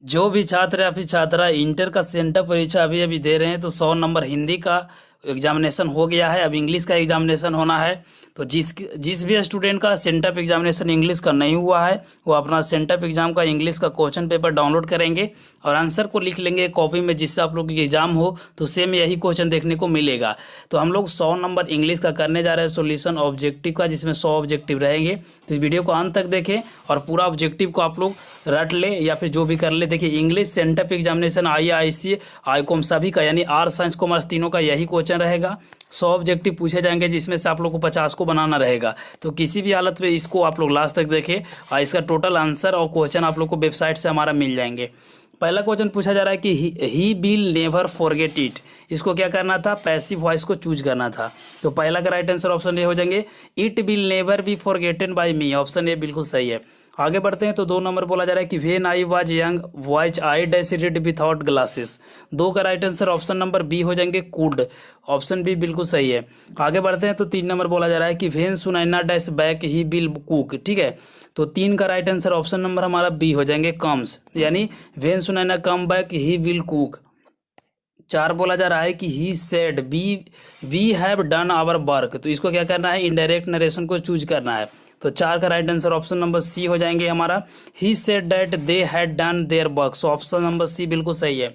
जो भी छात्र या फिर छात्रा इंटर का सेंटर परीक्षा अभी अभी दे रहे हैं तो 100 नंबर हिंदी का एग्जामिनेशन हो गया है। अब इंग्लिश का एग्जामिनेशन होना है। तो जिस भी स्टूडेंट का सेंटअप एग्जामिनेशन इंग्लिश का नहीं हुआ है वो अपना सेंटअप एग्जाम का इंग्लिश का क्वेश्चन पेपर डाउनलोड करेंगे और आंसर को लिख लेंगे कॉपी में, जिससे आप लोग की एग्जाम हो तो सेम यही क्वेश्चन देखने को मिलेगा। तो हम लोग 100 नंबर इंग्लिश का करने जा रहे हैं सोल्यूशन ऑब्जेक्टिव का, जिसमें 100 ऑब्जेक्टिव रहेंगे। तो इस वीडियो को अंत तक देखें और पूरा ऑब्जेक्टिव को आप लोग रट ले या फिर जो भी कर ले। देखिए English sent up examination IIC Icom सभी का यानी आर्ट साइंस कॉमर्स तीनों का यही क्वेश्चन रहेगा। 100 ऑब्जेक्टिव पूछे जाएंगे जिसमें से आप लोग को 50 को बनाना रहेगा। तो किसी भी हालत में इसको आप लोग लास्ट तक देखें और इसका टोटल आंसर और क्वेश्चन आप लोग को वेबसाइट से हमारा मिल जाएंगे। पहला क्वेश्चन पूछा जा रहा है कि he will never forget it. इसको क्या करना था, पैसिव वॉइस को चूज करना था। तो पहला का राइट आंसर ऑप्शन ए हो जाएंगे, it will never be forgotten by me. Option A बिल्कुल सही है। आगे बढ़ते हैं तो 2 नंबर बोला जा रहा है कि when I was young watch I dash read without glasses. 2 का right answer option number B हो जाएंगे, कुड। ऑप्शन बी बिल्कुल सही है। आगे बढ़ते हैं तो 3 नंबर बोला जा रहा है कि when Sunaina dash back he will cook. ठीक है, तो 3 का राइट आंसर ऑप्शन नंबर हमारा बी हो जाएंगे, कम्स, यानी when Sunaina come back he will cook. 4 बोला जा रहा है कि he said we have done our work. तो इसको क्या करना है, इनडायरेक्ट नरेशन को चूज करना है। तो 4 का right answer option number C हो जाएंगे हमारा, he said that they had done their work. So option number C बिल्कुल सही है।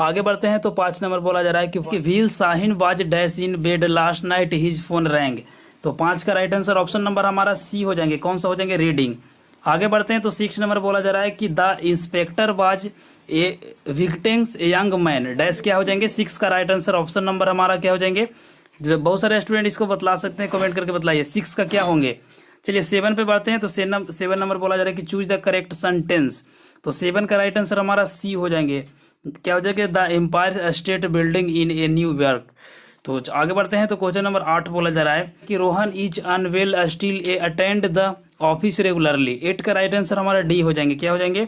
आगे बढ़ते हैं तो 5 नंबर बोला जा रहा है कि wheel Sahin was dash in bed last night his phone wrong. तो 5 का राइट आंसर ऑप्शन नंबर हमारा सी हो जाएंगे, कौन सा हो जाएंगे, रीडिंग। आगे बढ़ते हैं तो 6 नंबर बोला जा रहा है कि the inspector was a victims a young man dash क्या हो जाएंगे। 6 का राइट आंसर ऑप्शन नंबर हमारा क्या हो जाएंगे, बहुत सारे स्टूडेंट इसको बतला सकते हैं, कमेंट करके बतलाइए 6 का क्या होंगे। चलिए 7 पे बढ़ते हैं तो 7 नंबर बोला जा रहा है कि चूज द करेक्ट सेंटेंस। तो 7 का राइट आंसर हमारा सी हो जाएंगे, क्या हो जाएगा, the Empire State Building in a New York. तो आगे बढ़ते हैं तो क्वेश्चन नंबर 8 बोला जा रहा है कि Rohan is unwell still a attend the office regularly. 8 का राइट आंसर हमारा डी हो जाएंगे, क्या हो जाएंगे,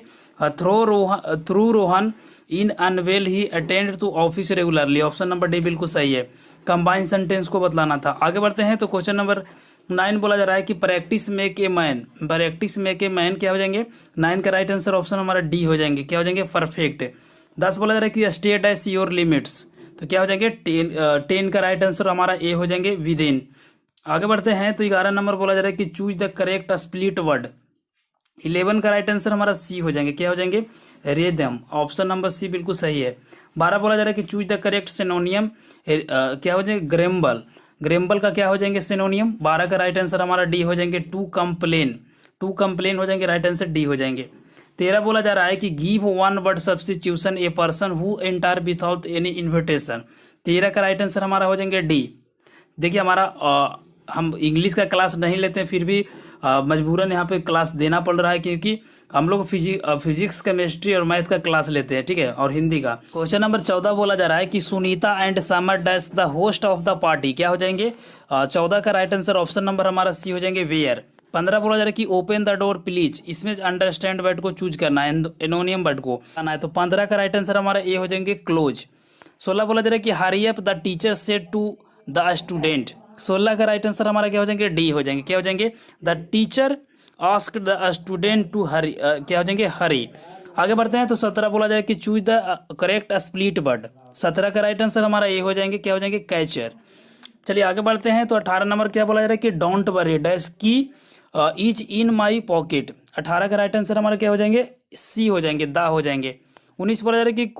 through Rohan in unwell he attend to office regularly. Option number D बिल्कुल सही है, कंबाइन सेंटेंस को बतलाना था। आगे बढ़ते हैं तो क्वेश्चन नंबर 9 बोला जा रहा है कि practice make a man. Practice make a man क्या हो जाएंगे, 9 का राइट आंसर ऑप्शन हमारा डी हो जाएंगे, क्या हो जाएंगे, परफेक्ट। 10 बोला जा रहा है कि स्टे एट योर लिमिट्स। तो क्या हो जाएंगे, 10 का राइट आंसर हमारा ए हो जाएंगे, विद इन। आगे बढ़ते हैं तो 11 नंबर बोला जा रहा है कि choose the correct split word. 11 का राइट आंसर हमारा सी हो जाएंगे, क्या हो जाएंगे, रेदम। ऑप्शन नंबर सी बिल्कुल सही है। 12 बोला जा रहा है कि चूज द करेक्ट सिनोनियम, क्या हो जाएंगे, ग्रेम्बल। ग्रेम्बल का क्या हो जाएंगे, सिनोनियम। 12 का राइट आंसर हमारा डी हो जाएंगे, टू कंप्लेन। टू कंप्लेन हो जाएंगे, राइट आंसर डी हो जाएंगे। 13 बोला जा रहा है कि give one word substitution a person who enter without any invitation. 13 का राइट आंसर हमारा हो जाएंगे डी। देखिए हमारा हम इंग्लिश का क्लास नहीं लेते हैं, फिर भी मजबूरन यहाँ पे क्लास देना पड़ रहा है क्योंकि हम लोग फिजिक्स केमिस्ट्री और मैथ का क्लास लेते हैं, ठीक है, और हिंदी का। क्वेश्चन नंबर 14 बोला जा रहा है कि Sunita and summer dash the host of the party. क्या हो जाएंगे, 14 का राइट आंसर ऑप्शन नंबर हमारा सी हो जाएंगे, वेयर। 15 बोला जा रहा है कि ओपन द डोर प्लीज। इसमें अंडरस्टैंड वर्ड को चूज करना है, एनोनियम वर्ड को आना है। तो 15 का राइट आंसर हमारा ए हो जाएंगे, क्लोज। 16 बोला जा रहा है कि hurry up the teacher said to the student. 16 का राइट आंसर हमारा क्या हो जाएंगे, डी हो जाएंगे, क्या हो जाएंगे, the teacher asked the student to Hari, क्या हो जाएंगे, हरी। आगे बढ़ते हैं तो 17 बोला जाए कि choose the correct split word. 17 का राइट आंसर हमारा ए हो जाएंगे, क्या हो जाएंगे, कैचर। चलिए आगे बढ़ते हैं तो 18 नंबर क्या बोला जा रहा है कि डोंट वरी डैश की इज इन माई पॉकेट। 18 का राइट आंसर हमारा क्या हो जाएंगे, सी हो जाएंगे, दा हो जाएंगे। 19 बोला जा रहा है कि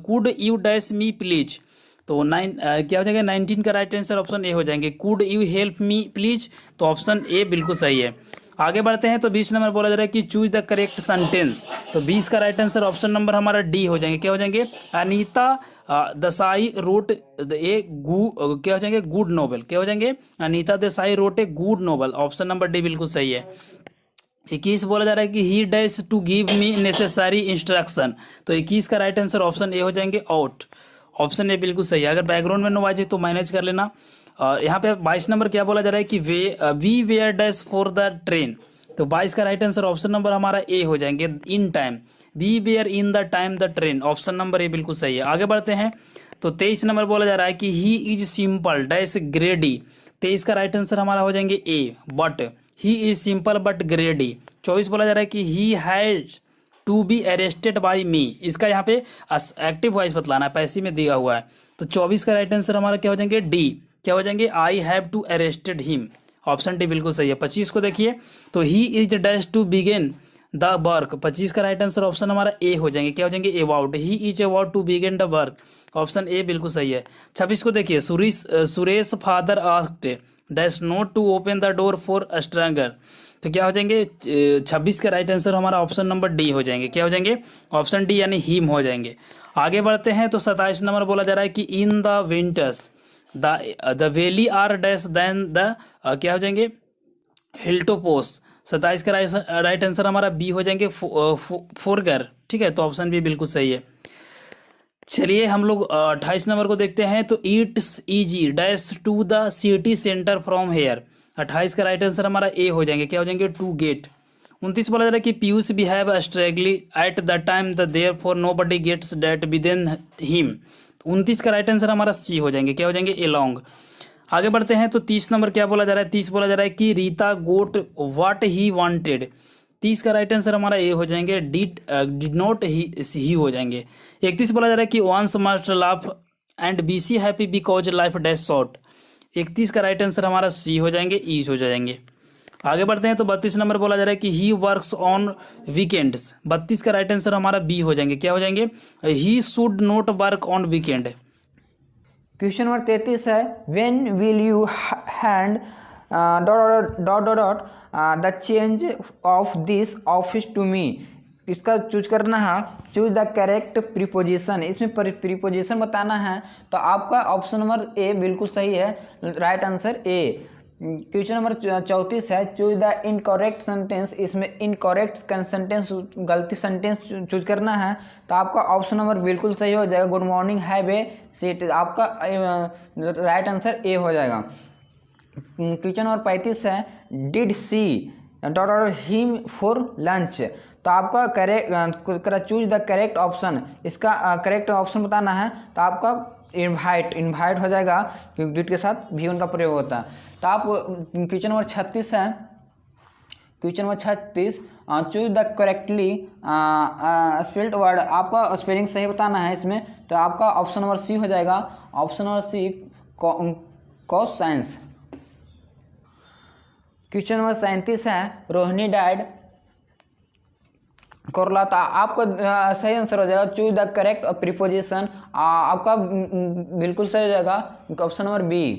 could you dash me please. तो 9 क्या हो जाएगा, 19 का राइट आंसर ऑप्शन ए हो जाएंगे, could you help me please. तो ऑप्शन ए बिल्कुल सही है। आगे बढ़ते हैं तो 20 नंबर बोला जा रहा है कि चूज द करेक्ट सेंटेंस। तो 20 का राइट आंसर ऑप्शन नंबर हमारा डी हो जाएंगे, क्या हो जाएंगे, अनीता देसाई रोट क्या हो जाएंगे, गुड नोवेल। क्या हो जाएंगे, Anita Desai wrote a good novel. Option number D बिल्कुल सही है। 21 बोला जा रहा है कि he dash to give me necessary instruction. तो 21 का राइट आंसर ऑप्शन ए हो जाएंगे, आउट। ऑप्शन ए बिल्कुल सही है। अगर बैकग्राउंड में नॉइज है तो मैनेज कर लेना। यहाँ पे 22 नंबर क्या बोला जा रहा है कि we were dash for the train. तो 22 का राइट आंसर ऑप्शन नंबर हमारा ए हो जाएंगे, in time. We were in the time the train. Option number A बिल्कुल सही है। आगे बढ़ते हैं तो 23 नंबर बोला जा रहा है कि he is simple dash greedy. 23 का राइट आंसर हमारा हो जाएंगे A, but he is simple but greedy. 24 बोला जा रहा है कि he has to be arrested by me, इसका यहाँ पे एक्टिव वॉइस बतलाना है, पैसिव में दिया हुआ है। तो 24 का राइट आंसर हमारा क्या हो जाएंगे, डी, क्या हो जाएंगे, I have to arrested him, option D बिल्कुल सही है। 25 को देखिए, तो he is dash to begin the work, 25 का राइट आंसर ऑप्शन हमारा ए हो जाएंगे, क्या हो जाएंगे, about, he is about to begin the work, option A बिल्कुल सही है। 26 को देखिए, Suresh father asked dash not to open the door for stranger, तो क्या हो जाएंगे, 26 का राइट आंसर हमारा ऑप्शन नंबर डी हो जाएंगे, क्या हो जाएंगे, ऑप्शन डी यानी हिम हो जाएंगे। आगे बढ़ते हैं, तो 27 नंबर बोला जा रहा है कि in the winters the valley are dash then the, क्या हो जाएंगे, हिल्टोपोस, 27 का राइट आंसर हमारा बी हो जाएंगे, फोरगर, ठीक है, तो ऑप्शन बी बिल्कुल सही है। चलिए हम लोग 28 नंबर को देखते हैं, तो it's easy dash to the city centre from here, 28 का राइट आंसर हमारा ए हो जाएंगे, क्या हो जाएंगे, टू गेट। 29 बोला जा रहा है कि Piyush behave strangely at the time the there for nobody gets date within him, 29 का राइट आंसर हमारा सी हो जाएंगे, क्या हो जाएंगे, ए लॉन्ग। आगे बढ़ते हैं, तो 30 नंबर क्या बोला जा रहा है, 30 बोला जा रहा है कि रीता गोट व्हाट ही वांटेड, 30 का राइट आंसर हमारा ए हो जाएंगे, डिड नॉट ही हो जाएंगे। 31 बोला जा रहा है कि once must laugh and be see happy because life dash short, 31 का राइट आंसर हमारा सी हो जाएंगे, ईज हो जाएंगे। आगे बढ़ते हैं, तो 32 नंबर बोला जा रहा है कि ही वर्क्स ऑन वीकेंड्स, 32 का राइट आंसर हमारा बी हो जाएंगे, क्या हो जाएंगे, he should not work on weekend. Question number 33 है, when will you hand dot dot dot the change of this office to me, इसका चूज करना है, चूज द करेक्ट प्रीपोजिशन, इसमें प्रीपोजिशन बताना है, तो आपका ऑप्शन नंबर ए बिल्कुल सही है, राइट आंसर ए। क्वेश्चन नंबर 34 है, चूज द इनकरेक्ट सेंटेंस, इसमें इनकरेक्ट सेंटेंस, गलती सेंटेंस चूज करना है, तो आपका ऑप्शन नंबर बिल्कुल सही हो जाएगा, good morning have a seat, आपका राइट आंसर ए हो जाएगा। क्वेश्चन नंबर 35 है, did see dot dot him for lunch, तो आपका correct choose the correct option, इसका करेक्ट ऑप्शन बताना है, तो आपका इनवाइट हो जाएगा, क्योंकि डिड के साथ भी उनका प्रयोग होता है। तो आप क्वेश्चन नंबर 36 है, question number 36, choose the correctly spelled word, आपका स्पेलिंग सही बताना है इसमें, तो आपका ऑप्शन नंबर सी हो जाएगा, option number C cause science. Question number 37 है, रोहिणी डाइड कोरला, तो आपका सही आंसर हो जाएगा, चूज द करेक्ट प्रीपोजिशन, आपका बिल्कुल सही हो जाएगा, option number B.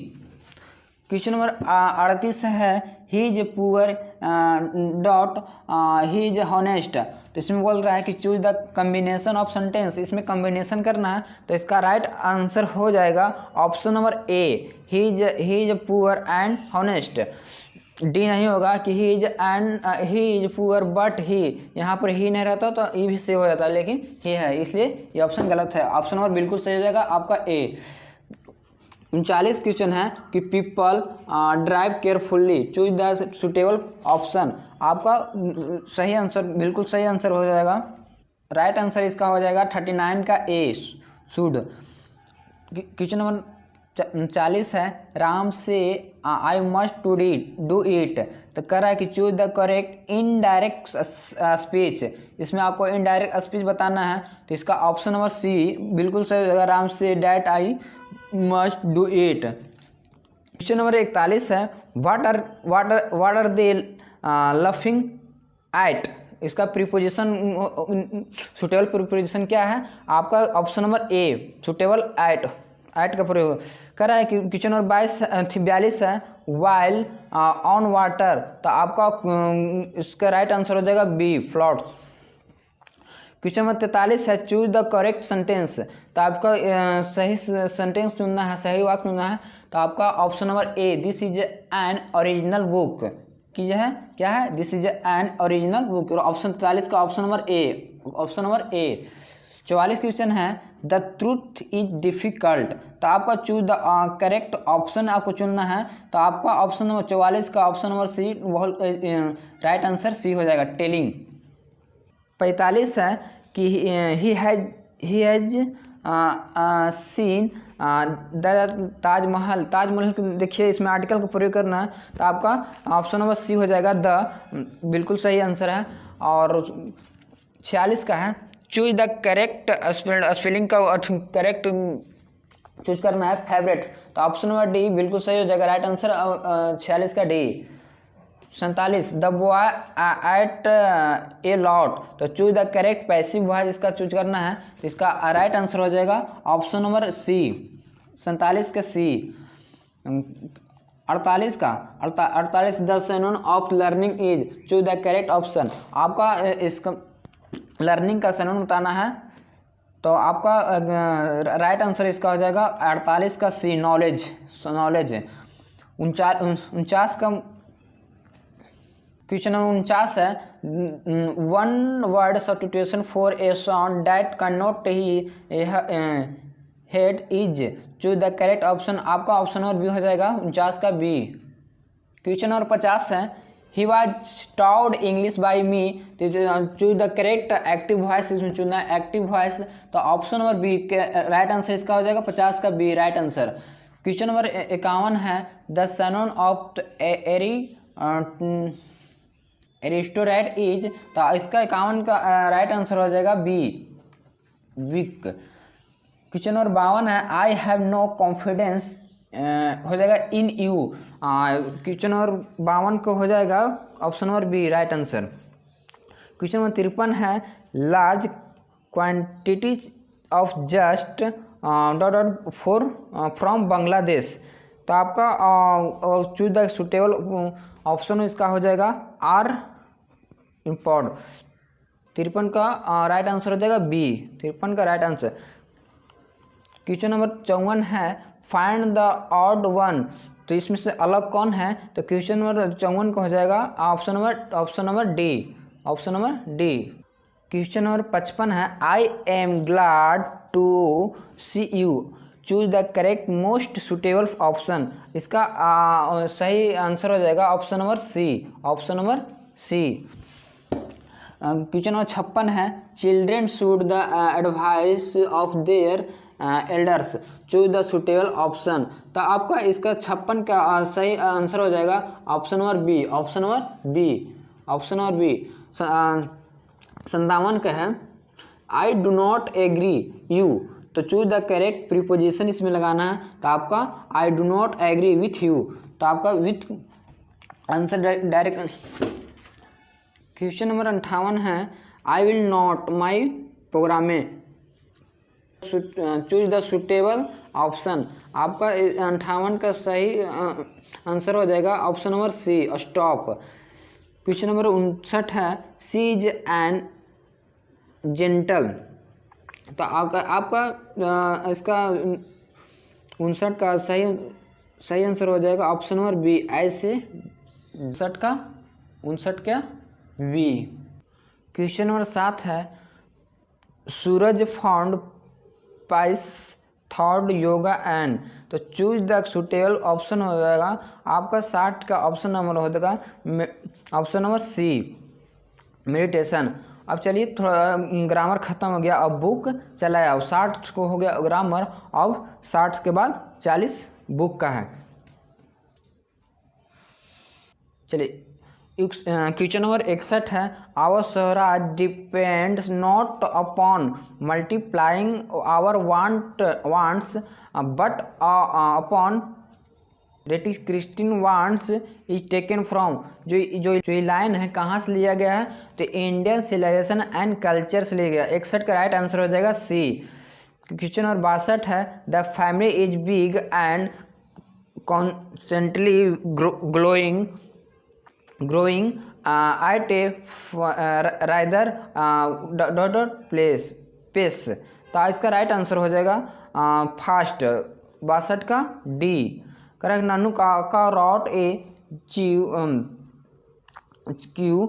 Question number 38 है, he is poor dot he is honest, तो इसमें बोल रहा है कि choose the combination of sentence, इसमें कम्बिनेशन करना है, तो इसका राइट आंसर हो जाएगा option number A, he is poor and honest. D नहीं होगा कि he is poor but he, यहाँ पर ही नहीं रहता तो ई भी सही हो जाता, लेकिन ही है, इसलिए ये ऑप्शन गलत है, ऑप्शन नंबर बिल्कुल सही हो जाएगा आपका ए। 39 क्वेश्चन है कि people drive carefully, choose the suitable option, आपका सही आंसर बिल्कुल सही आंसर हो जाएगा, राइट आंसर इसका हो जाएगा 39 का ए शुड। क्वेश्चन नंबर 40 है, Ram say I must to do it, तो कह रहा है कि choose the correct indirect speech, इसमें आपको इनडायरेक्ट स्पीच बताना है, तो इसका ऑप्शन नंबर सी बिल्कुल सही हो जाएगा, Ram say that I must do it. Question number 41 है, what are they laughing at, इसका प्रीपोजिशन सुटेबल प्रीपोजिशन क्या है, आपका option number A suitable at का प्रयोग कर रहा है। कि क्वेश्चन नंबर 42 है, वाइल ऑन वाटर, तो आपका इसका राइट आंसर हो जाएगा बी फ्लोट। क्वेश्चन नंबर 43 है, चूज द करेक्ट सेंटेंस, तो आपका सही सेंटेंस चुनना है, सही वाक्य चुनना है, तो आपका option number A, this is an original book, कि यह है क्या है, this is an original book, option 43 का ऑप्शन नंबर ए, ऑप्शन नंबर ए। 44 क्वेश्चन है, द ट्रूथ इज डिफिकल्ट, तो आपका चूज द करेक्ट ऑप्शन आपको चुनना है, तो आपका ऑप्शन नंबर 44 का option number C right answer C हो जाएगा, टेलिंग। 45 है कि he has seen the Taj Mahal, देखिए इसमें आर्टिकल का प्रयोग करना है, तो आपका ऑप्शन नंबर सी हो जाएगा द, बिल्कुल सही आंसर है। और 46 का है, चूज द करेक्ट स्पेलिंग का करेक्ट चूज करना है फेवरेट, तो ऑप्शन नंबर डी बिल्कुल सही हो जाएगा, राइट आंसर 46 का D. 47 the boy ate a lot, तो choose the correct passive voice इसका चूज करना है, तो इसका राइट आंसर हो जाएगा ऑप्शन नंबर सी, 47 का सी। 48 का 48 the synonym of learning is, choose the correct option, आपका इसका लर्निंग का सिनोनिम बताना है, तो आपका राइट आंसर इसका हो जाएगा 48 का सी, नॉलेज। नॉलेज 49 का क्वेश्चन नंबर 49 है, one word substitution for a sound that can not he head is, choose the correct option, आपका ऑप्शन नंबर बी हो जाएगा 49 का बी। क्वेश्चन नंबर 50 है, he was taught English by me, choose the correct active voice, इसमें चुनना है active voice, तो option number B right answer इसका हो जाएगा 50 का B, right answer. Question number 51 है, द सैनोन ऑफ एरिस्टोरेट इज, तो इसका 51 का राइट आंसर हो जाएगा बी, वीक। क्वेश्चन नंबर 52 है, आई हैव नो कॉन्फिडेंस हो जाएगा इन यू, क्वेश्चन नंबर 52 को हो जाएगा option number B, right answer. Question number 53 है, large quantities of just for from Bangladesh, तो आपका चूज द सुटेबल ऑप्शन इसका हो जाएगा आर, इम्पोर्ट। 53 का राइट आंसर हो जाएगा बी, 53 का राइट आंसर। क्वेश्चन नंबर 54 है, फाइंड द ऑड वन, तो इसमें से अलग कौन है, तो क्वेश्चन नंबर 54 का हो जाएगा option number D, option number D. Question number 55 है, I am glad to see you, choose the correct most suitable option, इसका सही आंसर हो जाएगा option number C, option number C. Question number 56 है, children should the advice of their elders, choose the suitable option, तो आपका इसका 56 का सही आंसर हो जाएगा option number B, option number B, option number B. 57 का है, I do not agree you, तो चूज द करेक्ट प्रीपोजिशन इसमें लगाना है, तो आपका I do not agree with you, तो आपका with answer direct. Question number 58 है, I will not my program में, चूज द सुटेबल ऑप्शन, आपका 58 का सही आंसर हो जाएगा option number C, stop. Question number 59 है, सी इज एन जेंटल, तो आपका इसका 59 का सही आंसर हो जाएगा ऑप्शन नंबर बी, ऐसे 59 का बी। क्वेश्चन नंबर 7 है, Suraj found pies third yoga and, तो चूज द सुटेबल ऑप्शन हो जाएगा आपका 60 का ऑप्शन नंबर हो जाएगा ऑप्शन नंबर सी, मेडिटेशन। अब चलिए थोड़ा ग्रामर खत्म हो गया, अब बुक चलाया, अब 60 को हो गया ग्रामर, अब 60 के बाद 40 बुक का है। चलिए क्वेश्चन नंबर 61 है, our Swaraj depends not upon multiplying our wants but upon date is Kristin wants is taken from, जो लाइन है कहाँ से लिया गया है, तो इंडियन सिविलाइजेशन एंड कल्चर से लिया गया, 61 का राइट आंसर हो जाएगा सी। क्वेश्चन नंबर 62 है, the family is big and constantly growing at a rather pace, तो इसका राइट आंसर हो जाएगा फास्ट, 62 का डी करेक्ट। नानू का रॉट ए क्यू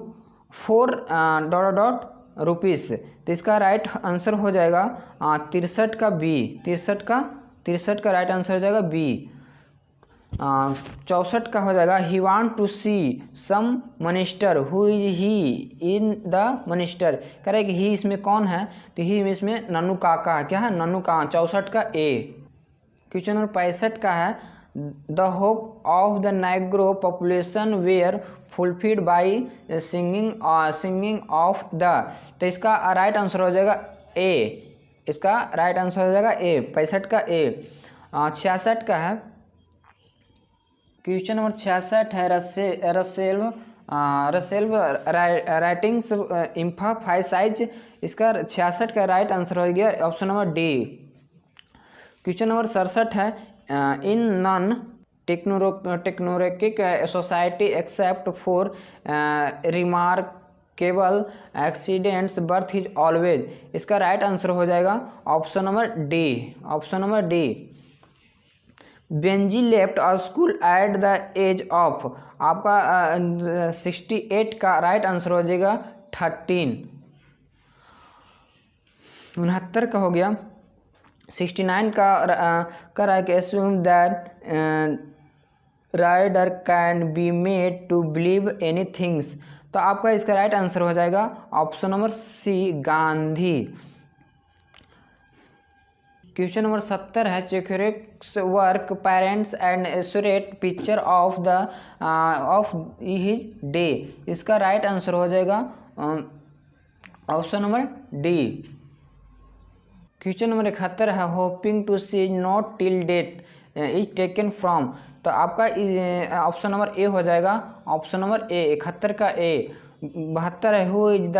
4 रुपीस, तो इसका राइट आंसर हो जाएगा 63 का बी, 63 का राइट आंसर हो जाएगा बी। 64 का हो जाएगा, he want to see some minister who is he in the minister, correct ही इसमें कौन है, तो ही इसमें नन्नू काका है, क्या है नन्नू काका, 64 का ए। क्वेश्चन नंबर 65 का है, the hope of the Negro population were fulfilled by singing of the. तो इसका राइट आंसर हो जाएगा ए। इसका राइट आंसर हो जाएगा ए, 65 का ए। 66 का है, क्वेश्चन नंबर 66 है रसेल्व राइटिंग्स इम्फासाइज। इसका 66 का राइट आंसर हो गया option number D. Question number 67 है, in non technocratic society except for remarkable accidents birth is always. इसका राइट आंसर हो जाएगा option number D. Option number D. Benjy left school at the age of. आपका 68 का right answer हो जाएगा 13। 69 का हो गया। 69 का रहा कि assume that rider can be made to believe any things. तो आपका इसका राइट आंसर हो जाएगा option number C, Gandhi. Question number 70 है, चेक्रेक्स work parents and accurate picture of the of his day. इसका राइट आंसर हो जाएगा option number D. Question number 71 है, hoping to see not till date is taken from. तो आपका option number ए हो जाएगा ऑप्शन नंबर ए, 71 का ए। 72 है, हु इज द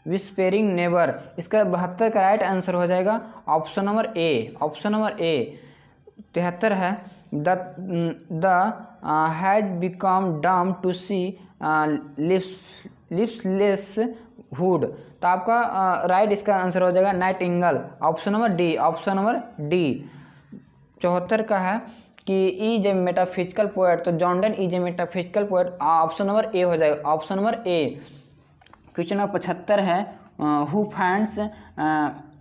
विस्पेरिंग नेबर। इसका 72 का राइट आंसर हो जाएगा ऑप्शन नंबर ए। ऑप्शन नंबर ए। 73 है, द हैज बिकम डम टू सी लिप्सलेस हुड। तो आपका राइट इसका आंसर हो जाएगा Nightingale. Option number D. Option number D. 74 का है कि इज ए मेटाफिजिकल पोएट। तो John Donne is a metaphysical poet. Option number ए हो जाएगा ऑप्शन नंबर ए। क्वेश्चन नंबर 75 है, हु फाइंड्स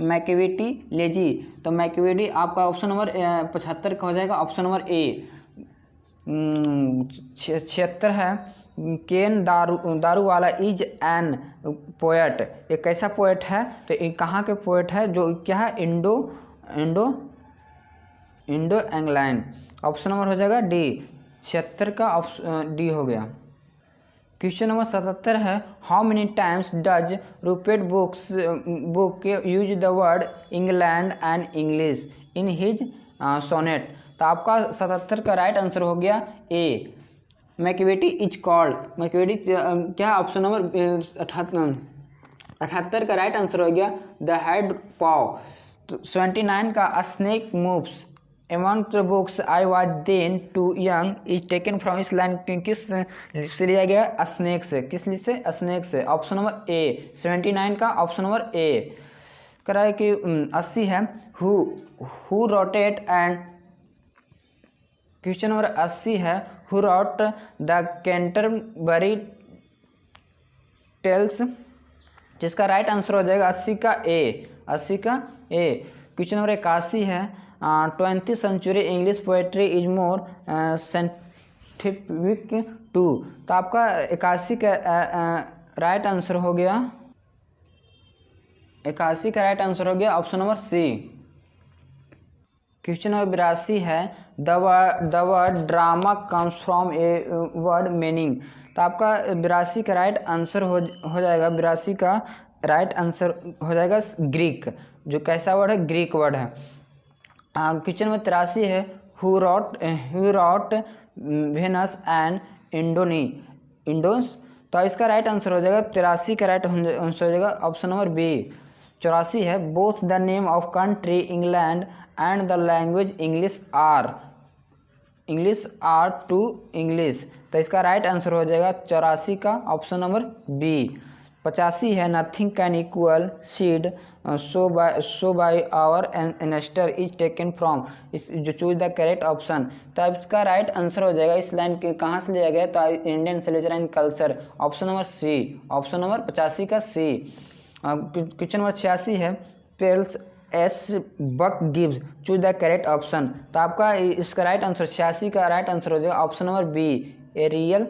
मैकेविटी लेजी। तो मैकेविटी आपका ऑप्शन नंबर 75 का हो जाएगा ऑप्शन नंबर ए। 76 है, केन दारू वाला इज एन पोएट। ये कैसा पोएट है? तो ये कहाँ के पोएट है? जो क्या है, इंडो एंग्लाइन। ऑप्शन नंबर हो जाएगा डी। 76 का ऑप्शन डी हो गया। क्वेश्चन नंबर 77 है, how many times does Rupert Brooke use the word England and English in his sonnet. तो आपका 77 का राइट आंसर हो गया A, Macavity is called. Macavity क्या, ऑप्शन नंबर 78 का राइट आंसर हो गया द हेड पाव। तो 79 का snake moves among the books I was then too young is taken from इस लाइन किस से लिया गया? स्नेक से। किस लिस्ट से? स्नेक से। ऑप्शन नंबर ए। 79 का ऑप्शन नंबर ए। करा है कि 80 है, who rotate and. Question number 80 है, who wrote the Canterbury Tales. जिसका राइट आंसर हो जाएगा 80 का ए। 80 का ए। क्वेश्चन नंबर 81 है, 20th century English poetry is more scientific too. तो आपका 81 का राइट आंसर हो गया 81 का राइट आंसर हो गया option number C. Question number 82 है, the word drama comes from a word meaning. तो आपका 82 का राइट आंसर हो जाएगा 82 का राइट आंसर हो जाएगा ग्रीक। जो कैसा वर्ड है? ग्रीक वर्ड है। क्वेश्चन नंबर 83 है, हु रॉट वेनस एंड इंडोस। तो इसका राइट आंसर हो जाएगा 83 का राइट आंसर हो जाएगा ऑप्शन नंबर बी। 84 है, both the name of country England and the language English are to English. तो इसका राइट आंसर हो जाएगा 84 का ऑप्शन नंबर बी। 85 है, nothing can equal seed so by our ancestor is taken from. जो choose the correct option. तो अब इसका राइट आंसर हो जाएगा, इस लाइन के कहाँ से लिया गया? तो Indian literature and culture. Option number C. Option number 85 का सी। क्वेश्चन नंबर 86 है, Pearl's S Buck gives choose the correct option. तो आपका इसका राइट आंसर 86 का राइट आंसर हो जाएगा option number B, a real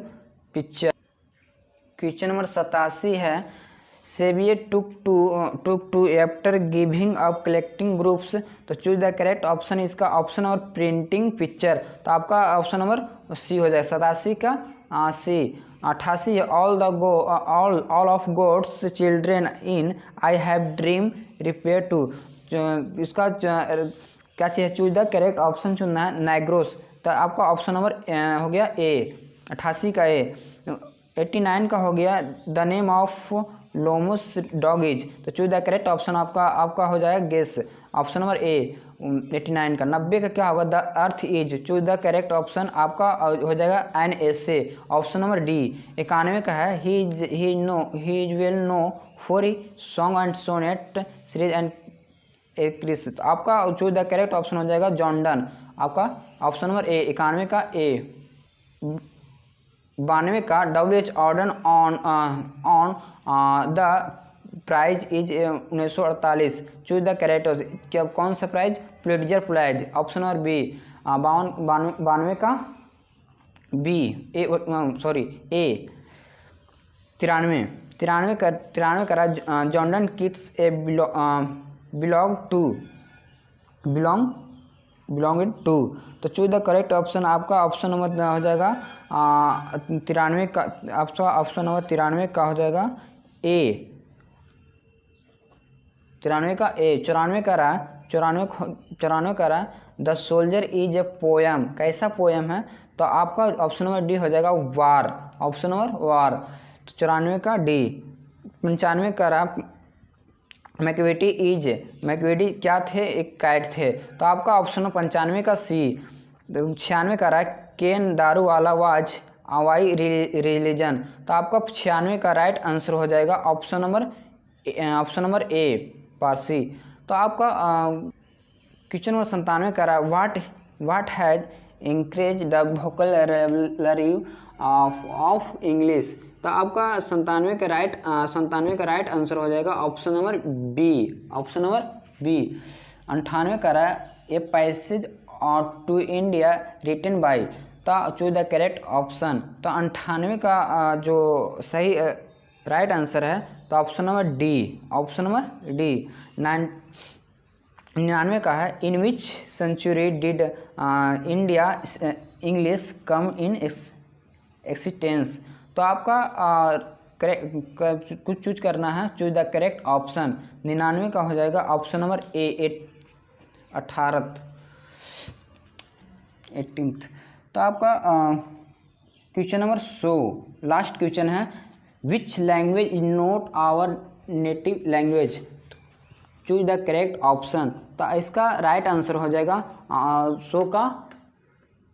picture. Question number 87 है, saviour took to after giving up collecting groups. तो choose the correct option इसका option और प्रिंटिंग पिक्चर। तो आपका ऑप्शन नंबर सी हो जाएगा 87 का C. 88 all of God's children in I have dream repair to. इसका क्या चाहिए, चूज द करेक्ट ऑप्शन चुनना है नाइग्रोस। तो आपका ऑप्शन नंबर हो गया ए 88 का ए। 89 का हो गया the name of Lomash dog is. तो चूज द करेक्ट ऑप्शन आपका हो जाएगा गेस ऑप्शन नंबर ए 89 का। 90 का क्या होगा the earth is. Choose the correct option आपका हो जाएगा answer option number D. 91 का है he will know for song and sonnet series and Chris. तो आपका चूज द करेक्ट ऑप्शन हो जाएगा जॉन डन आपका ऑप्शन नंबर ए 91 का ए। 92 का WH Auden on the prize is 1948। Choose the correct जब कौन सा prize Pulitzer prize option number B. 92 का बी ए सॉरी ए। 93 का Jordan Kitts a belong to. तो चूज द करेक्ट ऑप्शन आपका option number हो जाएगा 93 का। आपका ऑप्शन नंबर 93 का हो जाएगा ए 93 का ए। 94 का रहा the soldier is a poem. कैसा पोयम है, तो आपका ऑप्शन नंबर डी हो जाएगा वार ऑप्शन नंबर वार। तो 94 का डी। 95 का रहा मैक्विटी क्या थे, एक कैट थे। तो आपका ऑप्शन 95 का सी। 96 का रहा केन दारू वाला वाज वाई रिलीजन। तो आपका 96 का राइट आंसर हो जाएगा ऑप्शन नंबर ए पारसी। तो आपका क्वेश्चन नंबर 97 का रहा what has increase the vocabulary of English. तो आपका 97 का राइट आंसर हो जाएगा option number B option number B. 98 का रहा a passage to India written by. तो चूज द करेक्ट ऑप्शन। तो 98 का जो सही राइट आंसर है तो option number D option number D. 99 का है in which century did India English come in existence. तो आपका कुछ चूज करना है, चूज द करेक्ट ऑप्शन। 99 का हो जाएगा ऑप्शन नंबर ए 18th। तो आपका क्वेश्चन नंबर 100 लास्ट क्वेश्चन है which language is not our native language. Choose the correct option. तो इसका राइट आंसर हो जाएगा 100 का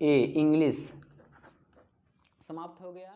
ए इंग्लिश। समाप्त हो गया।